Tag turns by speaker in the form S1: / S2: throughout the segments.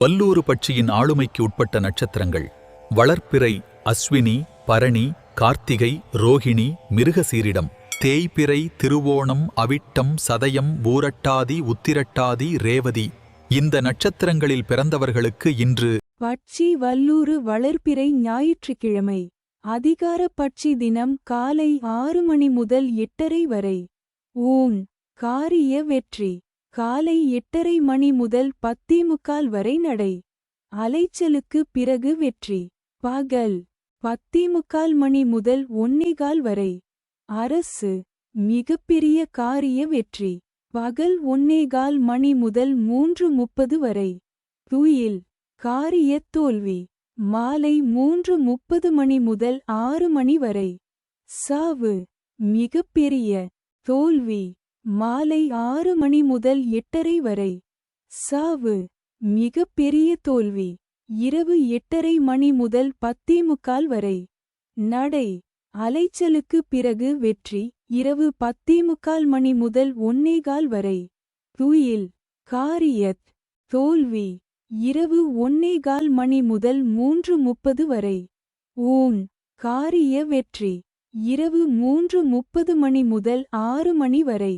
S1: வல்லூறு பட்சியின் ஆளுமைக்கு உட்பட்ட நட்சத்திரங்கள் வளர்ப்பிறை அஸ்வினி, பரணி, கார்த்திகை, ரோகிணி, மிருகசீரிடம், தேய்பிறை, திருவோணம், அவிட்டம், சதயம், பூரட்டாதி, உத்திரட்டாதி, ரேவதி. இந்த நட்சத்திரங்களில் பிறந்தவர்களுக்கு இன்று
S2: பட்சி வல்லூறு வளர்ப்பிறை ஞாயிற்றுக்கிழமை. அதிகார பட்சி தினம் காலை 6 மணி முதல் 8:30 வரை. ஊன் காரிய வெற்றி காலை 8:30 மணி முதல் 10:45 வரை நடை. அலைச்சலுக்கு பிறகு வெற்றி பகல் 10:45 மணி முதல் 1:15 வரை. அரசு மிகப்பெரிய காரிய வெற்றி பகல் 1:15 மணி முதல் 3:30 வரை. துயில் காரிய தோல்வி மாலை 3:30 மணி முதல் 6 மணி வரை. சாவு மிகப்பெரிய தோல்வி மாலை 6 மணி முதல் 8:30 வரை. சாவு மிகப்பெரிய தோல்வி இரவு 8:30 மணி முதல் 10:45 வரை. நடை அலைச்சலுக்கு பிறகு வெற்றி இரவு 10:45 மணி முதல் 1:15 வரை. துயில் காரியத் தோல்வி இரவு 1:15 மணி முதல் 3:30 வரை. ஊன் காரிய வெற்றி இரவு 3:30 மணி முதல் 6 மணி வரை.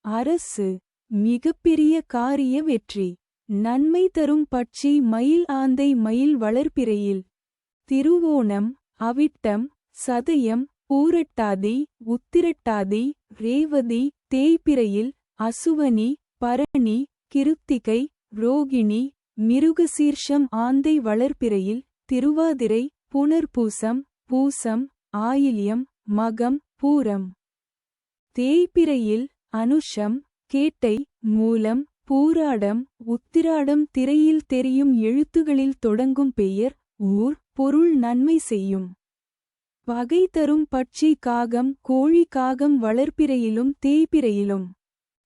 S2: அரசு மிகப்பெரிய காரிய வெற்றி நன்மை தரும் பட்சி மயில் ஆந்தை மயில் வளர்ப்பிறையில். திருவோணம், அவிட்டம், சதயம், பூரட்டாதி, உத்திரட்டாதி, ரேவதி, தேய்பிறையில் அசுவனி, பரணி, கிருத்திகை, ரோகிணி, மிருகசீர்ஷம் ஆந்தை வளர்ப்பிறையில். திருவாதிரை, புனர்பூசம், பூசம், ஆயில்யம், மகம், பூரம். தேய்பிறையில் அனுஷம், கேட்டை, மூலம், பூராடம், உத்திராடம். திரையில் தெரியும் எழுத்துகளில் தொடங்கும் பெயர், ஊர், பொருள் நன்மை செய்யும். பகை தரும் பட்சி காகம் கோழி காகம் வளர்ப்பிறையிலும் தேய்பிறையிலும்.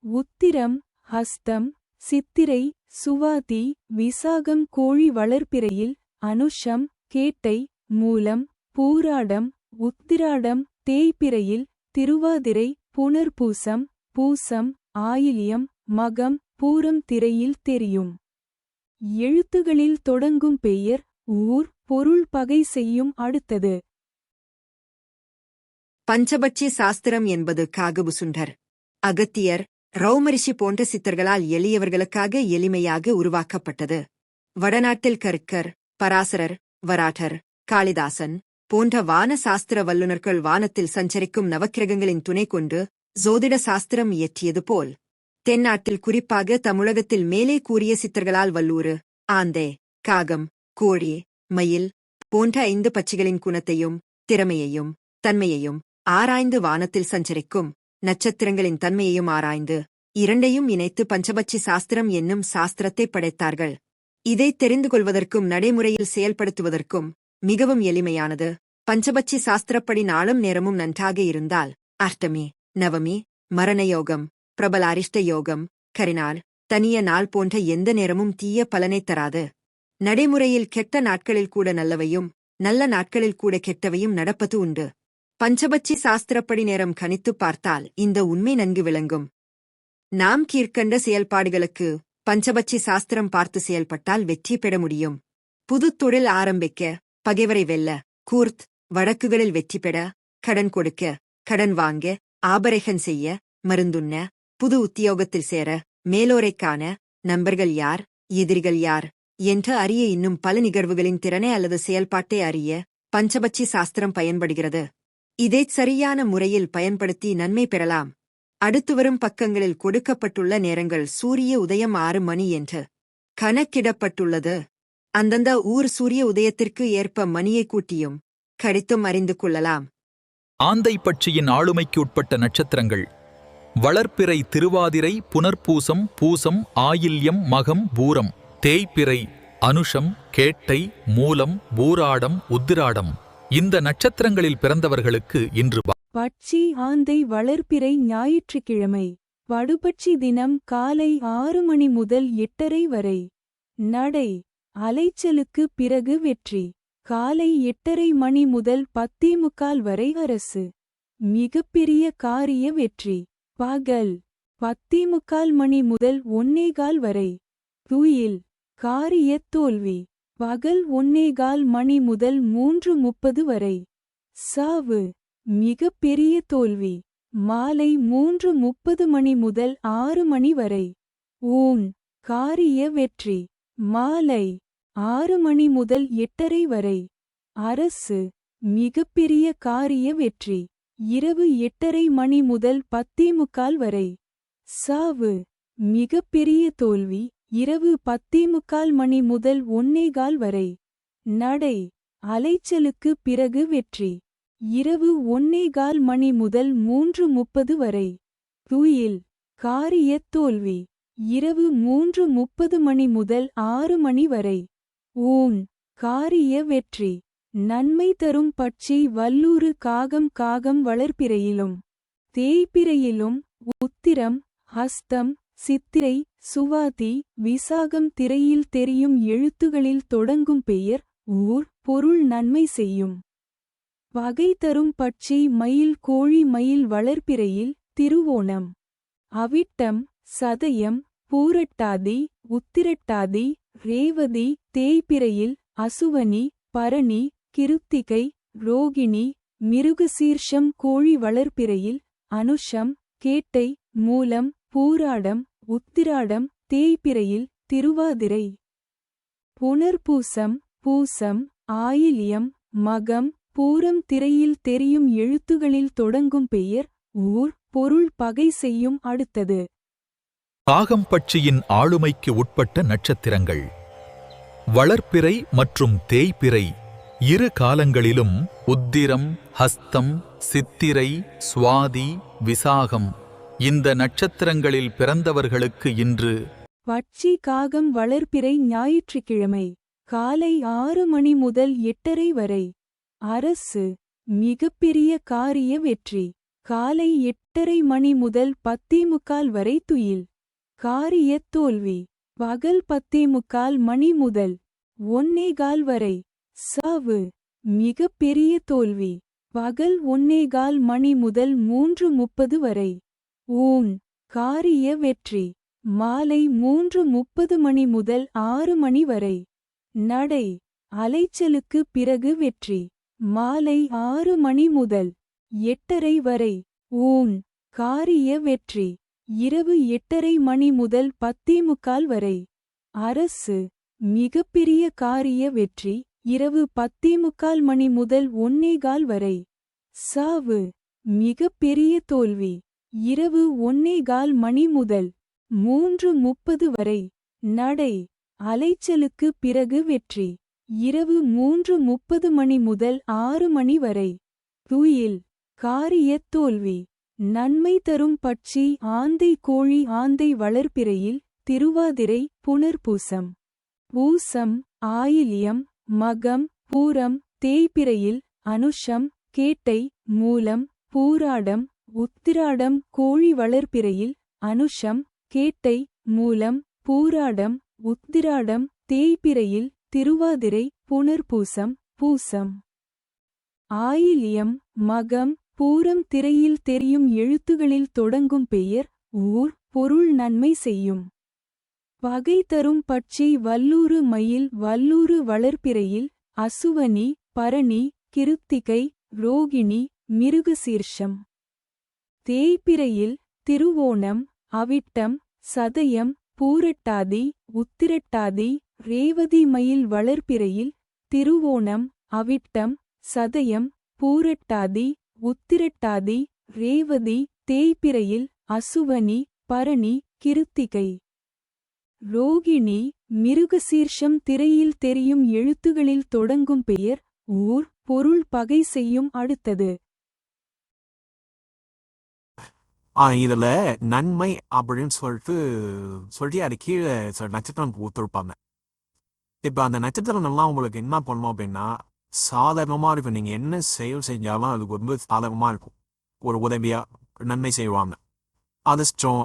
S2: உத்திரம், ஹஸ்தம், சித்திரை, சுவாதி, விசாகம் கோழி வளர்ப்பிறையில். அனுஷம், கேட்டை, மூலம், பூராடம், உத்திராடம். தேய்பிறையில் திருவாதிரை, புனர்பூசம், பூசம், ஆயில்யம், மகம், பூரம். திரையில் தெரியும் எழுத்துகளில் தொடங்கும் பெயர், ஊர், பொருள் பகை செய்யும். அடுத்தது
S3: பஞ்சபட்சி சாஸ்திரம் என்பது காகபுசுண்டர், அகத்தியர், ரௌமரிஷி போன்ற சித்தர்களால் எளியவர்களுக்காக எளிமையாக உருவாக்கப்பட்டது. வடநாட்டில் கருக்கர், பராசரர், வராட்டர், காளிதாசன் போன்ற வான சாஸ்திர வல்லுநர்கள் வானத்தில் சஞ்சரிக்கும் நவக்கிரகங்களின் துணை கொண்டு ஜோதிட சாஸ்திரம் இயற்றியது போல், தென்னாட்டில் குறிப்பாக தமிழகத்தில் மேலே கூறிய சித்தர்களால் வல்லூறு, ஆந்தை, காகம், கோழி, மயில் போன்ற 5 பட்சிகளின் குணத்தையும் திறமையையும் தன்மையையும் ஆராய்ந்து வானத்தில் சஞ்சரிக்கும் நட்சத்திரங்களின் தன்மையையும் ஆராய்ந்து இரண்டையும் இணைத்து பஞ்சபட்சி சாஸ்திரம் என்னும் சாஸ்திரத்தை படைத்தார்கள். இதை தெரிந்து கொள்வதற்கும் நடைமுறையில் செயல்படுத்துவதற்கும் மிகவும் எளிமையானது. பஞ்சபட்சி சாஸ்திரப்படி நாளும் நேரமும் நன்றாக இருந்தால் அஷ்டமி, நவமி, மரணயோகம், பிரபல அரிஷ்ட யோகம், கரிநாள், தனிய நாள் போன்ற எந்த நேரமும் தீய பலனைத் தராது. நடைமுறையில் கெட்ட நாட்களில் கூட நல்லவையும் நல்ல நாட்களில் கூட கெட்டவையும் நடப்பது உண்டு. பஞ்சபட்சி சாஸ்திரப்படி நேரம் கணித்துப் பார்த்தால் இந்த உண்மை நன்கு விளங்கும். நாம் கீழ்க்கண்ட செயல்பாடுகளுக்கு பஞ்சபட்சி சாஸ்திரம் பார்த்து செயல்பட்டால் வெற்றி பெற முடியும். புது தொழில் ஆரம்பிக்க, பகைவரை வெல்ல, கூர்த் வழக்குகளில் வெற்றி பெற, கடன் கொடுக்க, கடன் வாங்க, ஆபரேஷன் செய்ய, மருந்துண்ண, புது உத்தியோகத்தில் சேர, மேலோரைக் காண, நண்பர்கள் யார், எதிரிகள் யார் என்று அறிய, இன்னும் பல நிகழ்வுகளின் திறனை அல்லது செயல்பாட்டை அறிய பஞ்சபட்சி சாஸ்திரம் பயன்படுகிறது. இதைச் சரியான முறையில் பயன்படுத்தி நன்மை பெறலாம். அடுத்து வரும் பக்கங்களில் கொடுக்கப்பட்டுள்ள நேரங்கள் சூரிய உதயம் 6 மணி என்று கணக்கிடப்பட்டுள்ளது. அந்தந்த ஊர் சூரிய உதயத்திற்கு ஏற்ப மணியை கூட்டியும் கடித்தும் அறிந்து கொள்ளலாம்.
S1: ஆந்தை பட்சியின் ஆளுமைக்கு உட்பட்ட நட்சத்திரங்கள் வளர்ப்பிறை திருவாதிரை, புனர்பூசம், பூசம், ஆயில்யம், மகம், பூரம். தேய்பிறை அனுஷம், கேட்டை, மூலம், பூராடம், உத்திராடம். இந்த நட்சத்திரங்களில் பிறந்தவர்களுக்கு இன்று
S2: பட்சி ஆந்தை வளர்ப்பிறை ஞாயிற்றுக்கிழமை. படுபட்சி தினம் காலை 6 மணி முதல் 8:30 வரை. நடை அலைச்சலுக்கு பிறகு வெற்றி காலை 8:30 மணி முதல் 10:45 வரை. அரசு மிகப்பெரிய காரிய வெற்றி பகல் 10:45 மணி முதல் 1:15 வரை. துயில் காரியத் தோல்வி பகல் 1:15 மணி முதல் 3:30 வரை. சாவு மிக பெரிய தோல்வி மாலை 3:30 மணி முதல் 6 மணி வரை. ஊன் காரிய வெற்றி மாலை 6 மணி முதல் 8:30 வரை. அரசு மிகப்பெரிய காரிய வெற்றி இரவு 8:30 மணி முதல் 10:45 வரை. சாவு மிகப்பெரிய தோல்வி இரவு 10:45 மணி முதல் 1:15 வரை. நடை அலைச்சலுக்கு பிறகு வெற்றி இரவு 1:15 மணி முதல் 3:30 வரை. துயில் காரியத் தோல்வி இரவு 3:30 மணி முதல் 6 மணி வரை. ஊன் காரிய வெற்றி நன்மை தரும் பட்சி வல்லூறு காகம் வளர்ப்பிறையிலும் தேய்பிறையிலும். உத்திரம் ஹஸ்தம் சித்திரை சுவாதி விசாகம் திரையில் தெரியும் எழுத்துகளில் தொடங்கும் பெயர் ஊர் பொருள் நன்மை செய்யும். பகை தரும் பட்சி மயில் கோழி மயில் வளர்ப்பிறையில் திருவோணம். அவிட்டம் சதயம் பூரட்டாதி உத்திரட்டாதி ரேவதி தேய்பிறையில் அசுவனி பரணி கிருத்திகை ரோகிணி மிருகசீர்ஷம் கோழி வளர்ப்பிறையில் அனுஷம் கேட்டை மூலம் பூராடம் உத்திராடம் தேய்பிறையில் திருவாதிரை. புனர்பூசம் பூசம் ஆயில்யம் மகம் பூரம் திரையில் தெரியும் எழுத்துகளில் தொடங்கும் பெயர் ஊர் பொருள் பகை செய்யும். அடுத்தது
S1: காகம்பட்சியின் ஆளுமைக்கு உட்பட்ட நட்சத்திரங்கள். வளர்ப்பிறை மற்றும் தேய்பிறை இரு காலங்களிலும் உத்திரம் ஹஸ்தம் சித்திரை சுவாதி விசாகம் இந்த நட்சத்திரங்களில் பிறந்தவர்களுக்கு இன்று
S2: பட்சி காகம் வளர்ப்பிறை ஞாயிற்றுக்கிழமை காலை 6 மணி முதல் 8:30 வரை. அரசு மிகப்பெரிய காரிய வெற்றி காலை 8:30 மணி முதல் 10:45 வரை. துயில் காரியத் தோல்வி பகல் 10:45 மணி முதல் 1:15 வரை. சாவு மிகப்பெரிய தோல்வி பகல் 1:15 மணி முதல் 3:30 வரை. ஊன் காரிய வெற்றி மாலை 3:30 மணி முதல் 6 மணி வரை. நடை அலைச்சலுக்கு பிறகு வெற்றி மாலை 6 மணி முதல் 8:30 வரை. ஊன் காரிய வெற்றி இரவு 8:30 மணி முதல் 10:45 வரை. அரசு மிகப்பெரிய காரிய வெற்றி இரவு 10:45 மணி முதல் 1:15 வரை. சாவு மிகப்பெரிய தோல்வி இரவு 1:15 மணி முதல் 3:30 வரை. நடை அலைச்சலுக்கு பிறகு வெற்றி இரவு 3:30 மணி முதல் 6 மணி வரை. துயில் காரியத் தோல்வி நன்மை தரும் பட்சி ஆந்தை கோழி ஆந்தை வளர்ப்பிறையில் திருவாதிரை புனர்பூசம். பூசம் ஆயில்யம் மகம் பூரம் தேய்பிறையில் அனுஷம் கேட்டை மூலம் பூராடம் உத்திராடம் கோழி வளர்ப்பிறையில் அனுஷம் கேட்டை மூலம் பூராடம் உத்திராடம் தேய்பிறையில் திருவாதிரை புனர்பூசம் பூசம். ஆயில்யம் மகம் பூரம் திரையில் தெரியும் எழுத்துகளில் தொடங்கும் பெயர் ஊர் பொருள் நன்மை செய்யும். பகை தரும் பட்சி வல்லூறு மயில் வல்லூறு வளர்ப்பிறையில் அசுவனி பரணி கிருத்திகை ரோகிணி மிருகசீர்ஷம். தேய்பிறையில் திருவோணம் அவிட்டம் சதயம் பூரட்டாதி உத்திரட்டாதி ரேவதி மயில் வளர்ப்பிறையில் திருவோணம் அவிட்டம் சதயம் பூரட்டாதி உத்திரட்டாதி ரேவதி தேய்பிறையில் அசுவனி பரணி கிருத்திகை ரோகிணி மிருகசீர்ஷம் திரையில் தெரியும் எழுத்துகளில் தொடங்கும் பெயர் ஊர் பொருள் பகை செய்யும். அடுத்தது
S4: இதுல நன்மை அப்படின்னு சொல்லிட்டு அது கீழே சில நட்சத்திரம் கொடுத்துருப்பாங்க. இப்ப அந்த நட்சத்திரம் எல்லாம் உங்களுக்கு என்ன பண்ணும் அப்படின்னா சாதகமா இருக்கும். நீங்க என்ன செயல் செஞ்சாலும் அதுக்கு ரொம்ப சாதகமா இருக்கும். ஒரு உதவியா நன்மை செய்வாங்க. அதிர்ஷ்டம்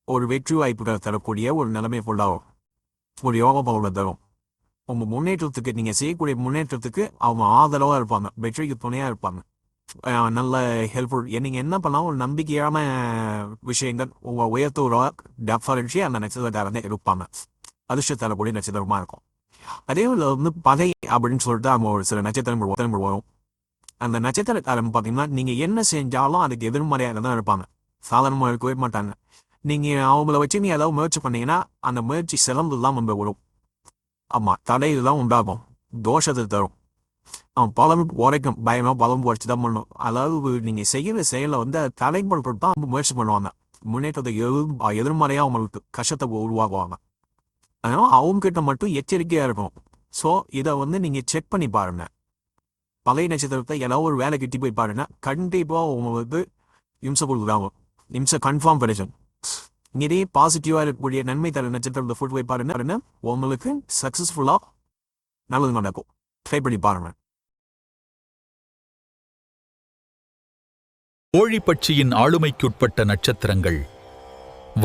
S4: ஒரு வெற்றி வாய்ப்புகள் தரக்கூடிய ஒரு நிலைமை ஃபுல்லாகும். ஒரு யோக பவுல தரும். உங்க முன்னேற்றத்துக்கு நீங்க செய்யக்கூடிய முன்னேற்றத்துக்கு அவங்க ஆதரவா இருப்பாங்க. வெற்றிக்கு துணையா இருப்பாங்க. நல்ல ஹெல்ப்ஃபுல். நீங்க என்ன பண்ணாலும் ஒரு நம்பிக்கையான விஷயங்கள் உங்க உயர்த்துவா டெஃபரன்ஸி அந்த நட்சத்திரக்காரங்க இருப்பாங்க. அதிர்ஷ்டம் தரக்கூடிய நட்சத்திரமா இருக்கும். அதே வந்து பகை அப்படின்னு சொல்லிட்டு அவங்க ஒரு சில நட்சத்திரங்கள் வரும். அந்த நட்சத்திரக்காரன் பார்த்தீங்கன்னா நீங்க என்ன செஞ்சாலும் அதுக்கு எதிர்மறையாக தான் இருப்பாங்க. சாதாரணமாக இருக்கவே மாட்டாங்க. நீங்க அவங்கள வச்சு நீ ஏதாவது முயற்சி பண்ணீங்கன்னா அந்த முயற்சி சிறந்துலாம் நம்ம வரும். ஆமா, தடையெல்லாம் உண்டாகும், தோஷத்தை தரும். அவன் பலம் உரைக்கும், பயமா பலம் உரைச்சு தான் பண்ணணும். அதாவது நீங்க செய்யற செயலை வந்து தடைப்படுத்த தான் முயற்சி பண்ணுவாங்க. முன்னேற்றத்தை எதிர்மறையா அவங்களுக்கு கஷ்டத்தை உருவாக்குவாங்க. அதனால அவங்க கிட்ட மட்டும் எச்சரிக்கையா இருக்கும். ஸோ இதை வந்து நீங்க செக் பண்ணி பாருங்க. பழைய நட்சத்திரத்தை ஏதாவது ஒரு வேலை கிட்டி போய் பாருங்க, கண்டிப்பா உங்களுக்கு இம்சை கொடுக்குறாங்க. இம்சை கன்ஃபார்ம் கிடைக்கும். இதே பாசிட்டிவா இருக்கக்கூடிய நன்மை தர நட்சத்திரத்தை ஃபுட் போய் பாருங்க, உங்களுக்கு சக்சஸ்ஃபுல்லா நல்லது நடக்கும். ட்ரை பண்ணி பாருங்க.
S1: கோழிப்பட்சியின் ஆளுமைக்குட்பட்ட நட்சத்திரங்கள்: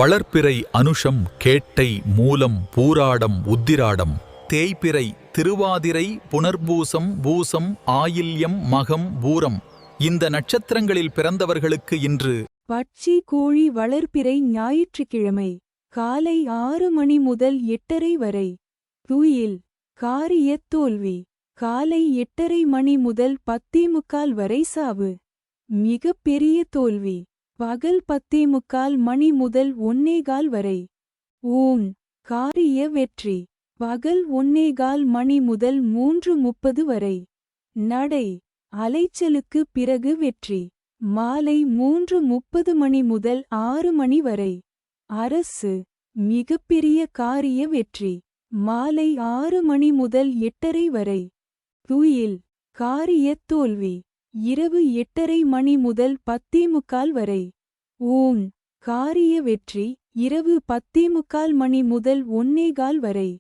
S1: வளர்ப்பிறை அனுஷம், கேட்டை, மூலம், பூராடம், உத்திராடம். தேய்பிறை திருவாதிரை, புனர்பூசம், பூசம், ஆயில்யம், மகம், பூரம். இந்த நட்சத்திரங்களில் பிறந்தவர்களுக்கு இன்று
S2: பட்சி கோழி வளர்ப்பிறை ஞாயிற்றுக்கிழமை காலை 6 மணி முதல் 8:30 வரை. துயில் காரியத் தோல்வி காலை 8:30 மணி முதல் 10:45 வரை. சாவு மிகப் பெரிய தோல்வி பகல் 10:45 மணி முதல் 1:15 வரை. ஊன் காரிய வெற்றி பகல் 1:15 மணி முதல் 3:30 வரை. நடை அலைச்சலுக்கு பிறகு வெற்றி மாலை 3:30 மணி முதல் 6 மணி வரை. அரசு மிகப்பெரிய காரிய வெற்றி மாலை 6 மணி முதல் 8:30 வரை. துயில் காரியத் தோல்வி இரவு 8:30 மணி முதல் 10:45 வரை. ஊன் காரிய வெற்றி இரவு 10:45 மணி முதல் 1:15 வரை.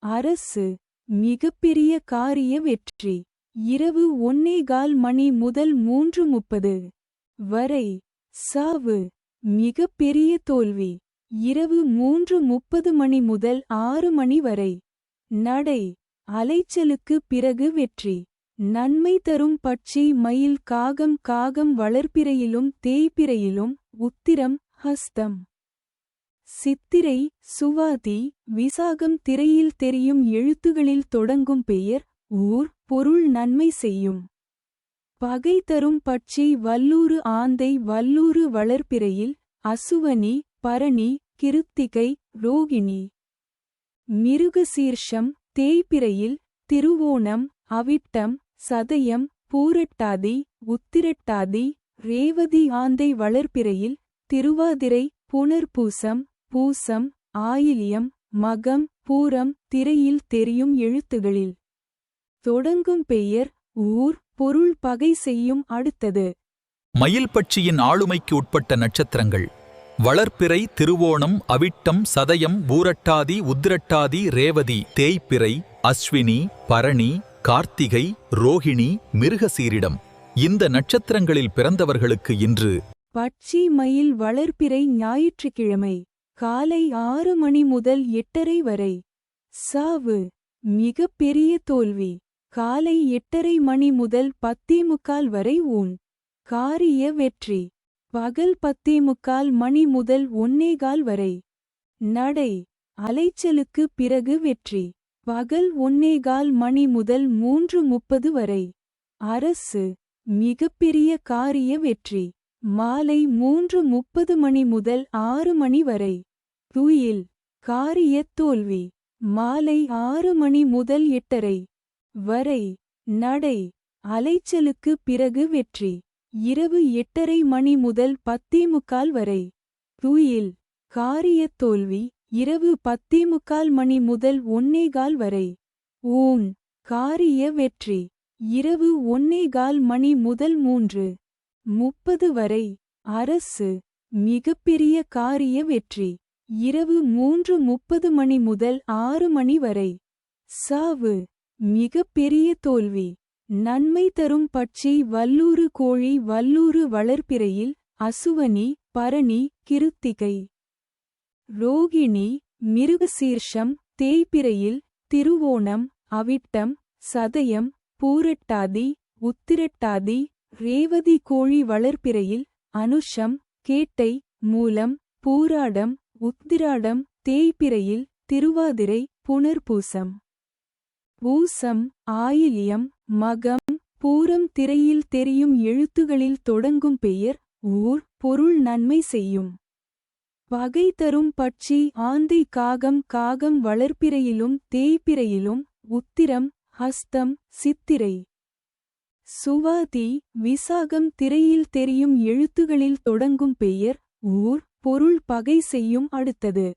S2: அரசு மிகப்பெரிய காரிய வெற்றி இரவு 1:15 மணி முதல் 3:30 வரை. சாவு மிகப்பெரிய தோல்வி இரவு 3:30 மணி முதல் 6 மணி வரை. நடை அலைச்சலுக்கு பிறகு வெற்றி நன்மை தரும் பட்சி மயில், காகம். காகம் வளர்ப்பிறையிலும் தேய்பிறையிலும் உத்திரம், ஹஸ்தம், சித்திரை, சுவாதி, விசாகம் திரையில் தெரியும் எழுத்துகளில் தொடங்கும் பெயர், ஊர், பொருள் நன்மை செய்யும். பகை தரும் பட்சி வல்லூறு ஆந்தை. வல்லூறு வளர்ப்பிறையில் அசுவனி, பரணி, கிருத்திகை, ரோகிணி. மிருகசீர்ஷம் தேய்பிறையில் திருவோணம், அவிட்டம், சதயம், பூரட்டாதி, உத்திரட்டாதி, ரேவதி. ஆந்தை வளர்ப்பிறையில் திருவாதிரை, புனர்பூசம், பூசம், ஆயில்யம், மகம், பூரம் திரையில் தெரியும் எழுத்துகளில் தொடங்கும் பெயர், ஊர், பொருள் பகை செய்யும். அடுத்தது
S1: மயில் பட்சியின் ஆளுமைக்கு உட்பட்ட நட்சத்திரங்கள்: வளர்ப்பிறை திருவோணம், அவிட்டம், சதயம், பூரட்டாதி, உத்திரட்டாதி, ரேவதி. தேய்பிறை அஸ்வினி, பரணி, கார்த்திகை, ரோகிணி, மிருகசீரிடம். இந்த நட்சத்திரங்களில் பிறந்தவர்களுக்கு இன்று
S2: பட்சி மயில் வளர்ப்பிறை ஞாயிற்றுக்கிழமை காலை 6 மணி முதல் 8:30 வரை. சாவு மிகப் பெரிய தோல்வி காலை 8:30 மணி முதல் 10:45 வரை. ஊன் காரிய வெற்றி பகல் 10:45 மணி முதல் 1:15 வரை. நடை அலைச்சலுக்கு பிறகு வெற்றி பகல் 1:15 மணி முதல் 3:30 வரை. அரசு மிகப்பெரிய காரிய வெற்றி மாலை 3:30 மணி முதல் 6 மணி வரை. துயில் காரியத் தோல்வி மாலை 6 மணி முதல் 8:30 வரை. நடை அலைச்சலுக்கு பிறகு வெற்றி இரவு 8:30 மணி முதல் 10:45 வரை. துயில் காரியத் தோல்வி இரவு 10:45 மணி முதல் 1:15 வரை. ஊன் காரிய வெற்றி இரவு 1:15 மணி முதல் 3:30 வரை. அரசு மிகப்பெரிய காரிய வெற்றி இரவு 3:30 மணி முதல் 6 மணி வரை. சாவு மிகப்பெரிய தோல்வி நன்மை தரும் பட்சி வல்லூறு கோழி. வல்லூறு வளர்ப்பிறையில் அசுவனி, பரணி, கிருத்திகை, ரோகிணி, மிருகசீர்ஷம். தேய்பிறையில் திருவோணம், அவிட்டம், சதயம், பூரட்டாதி, உத்திரட்டாதி, ரேவதி. கோழி வளர்ப்பிறையில் அனுஷம், கேட்டை, மூலம், பூராடம், உத்திராடம். தேய்பிறையில் திருவாதிரை புனர்பூசம். பூசம் ஆயில்யம் மகம் பூரம் திரையில் தெரியும் எழுத்துகளில் தொடங்கும் பெயர் ஊர் பொருள் நன்மை செய்யும். பகை தரும் பட்சி ஆந்தை காகம் காகம் வளர்ப்பிறையிலும் தேய்பிறையிலும். உத்திரம் ஹஸ்தம் சித்திரை. சுவாதி விசாகம் திரையில் தெரியும் எழுத்துகளில் தொடங்கும் பெயர் ஊர் பொருள் பகை செய்யும் அடுத்தது.